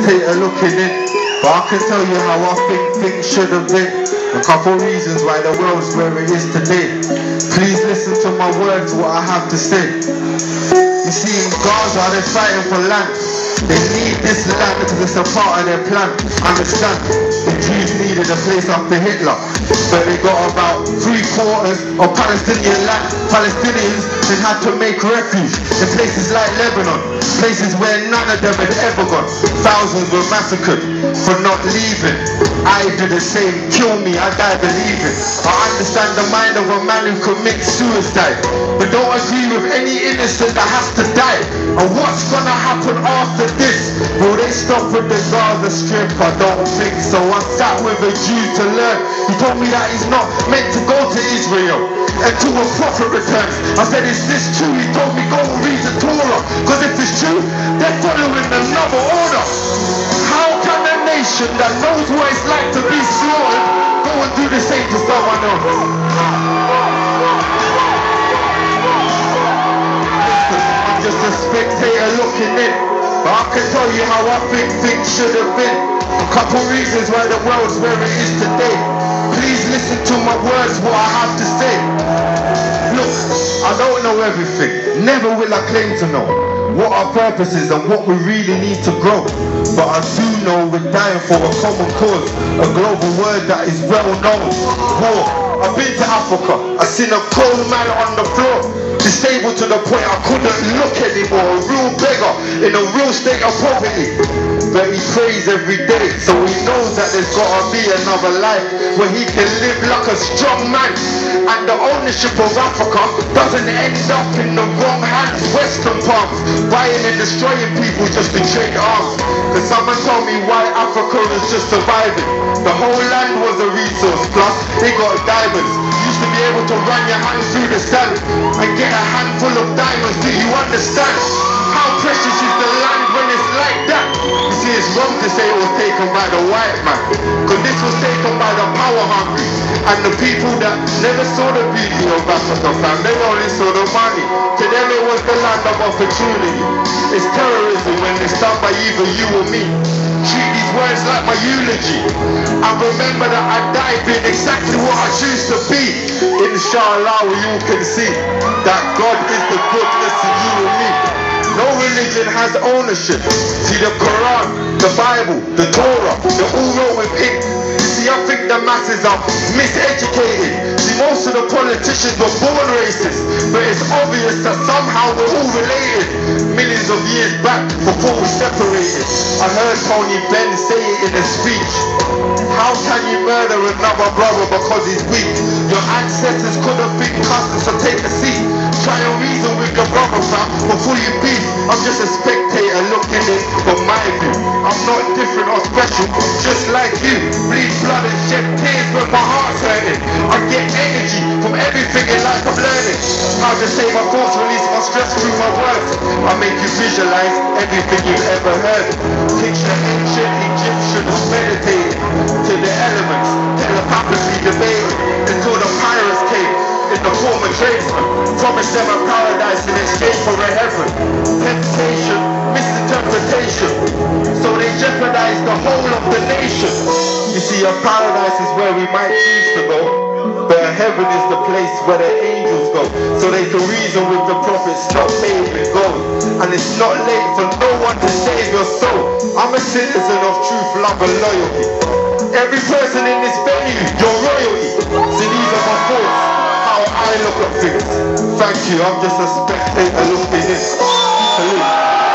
spectator looking in, but I can tell you how I think things should have been. A couple reasons why the world's where it is today. Please listen to my words, what I have to say. You see, in Gaza they're fighting for land. They need this land because it's a part of their plan. Understand? The Jews needed a place after Hitler, but they got about 3/4 of Palestinian land. Palestinians then had to make refuge in places like Lebanon, places where none of them had ever gone. Thousands were massacred for not leaving. I do the same. Kill me, I die believing. I understand the mind of a man who commits suicide, but don't agree with any innocent that has to die. And what's gonna happen after this? Will they stop with the Gaza Strip? I don't think so. I sat with a Jew to learn. He told me that he's not meant to go to Israel until a prophet returns. I said, is this true? He told me, go and read the Torah, because if it's true, they're following another order. How can a nation that knows what it's like to be slaughtered go and do the same to someone else? I'm just a spectator looking in, but I can tell you how I think things should have been. A couple reasons why the world's where it is today. Please listen to my words, what I have to say. Look, I don't know everything, never will I claim to know what our purpose is and what we really need to grow. But I do know we're dying for a common cause, a global word that is well known. War. I've been to Africa, I've seen a cold man on the floor, disabled to the point I couldn't look anymore, a real beggar in a real state of poverty. But he prays every day, so he knows that there's gotta be another life where he can live like a strong man. And the ownership of Africa doesn't end up in the wrong hands, Western palms, buying and destroying people just to trade arms. Cause someone told me why Africa is just surviving. The whole land was a resource, plus they got diamonds. You used to be able to run your hands through the sand and get a handful of diamonds. Do you understand? How precious is the land when it's like that? You see, it's wrong to say it was taken by the white man, because this was taken by the power hungry and the people that never saw the beauty of Africa, fam. They only saw the money. To them it was the land of opportunity. It's terrorism when it's done by either you or me. Treat these words like my eulogy, and remember that I died being exactly what I choose to be. Inshallah, we all can see that God is the goodness in you and me. No religion has ownership. See, the Quran, the Bible, the Torah, they're all wrote with ink. See, I think the masses are miseducated. See, most of the politicians were born racist, but it's obvious that somehow we're all related. Millions of years back, before we separated. I heard Tony Benn say it in a speech. How can you murder another brother because he's weak? Your ancestors could have been cussed, so take a seat. Try and reason with your brother, fam, before you beef. I'm just a spectator looking in from my view. I'm not different or special, just like you. Bleed blood and shed tears when my heart's hurting. I get energy from everything in life I'm learning. How to say my thoughts, release my stress through my words. I make you visualize everything you've ever heard. Picture ancient Egyptians meditating to the elements, telepathically debating until the pirates came in the form of tradesmen. Promised them a paradise in exchange for a heaven. Temptation, misinterpretation, so they jeopardized the whole of the nation. You see, a paradise is where we might choose to go, but a heaven is the place where the angels go. So they can reason with the prophets, not made with gold. And it's not late for no one to save your soul. I'm a citizen of truth, love and loyalty. Every person in this venue, you're royalty. So these are my thoughts, how I look at things. Thank you, I'm just a spectator looking in. Salute.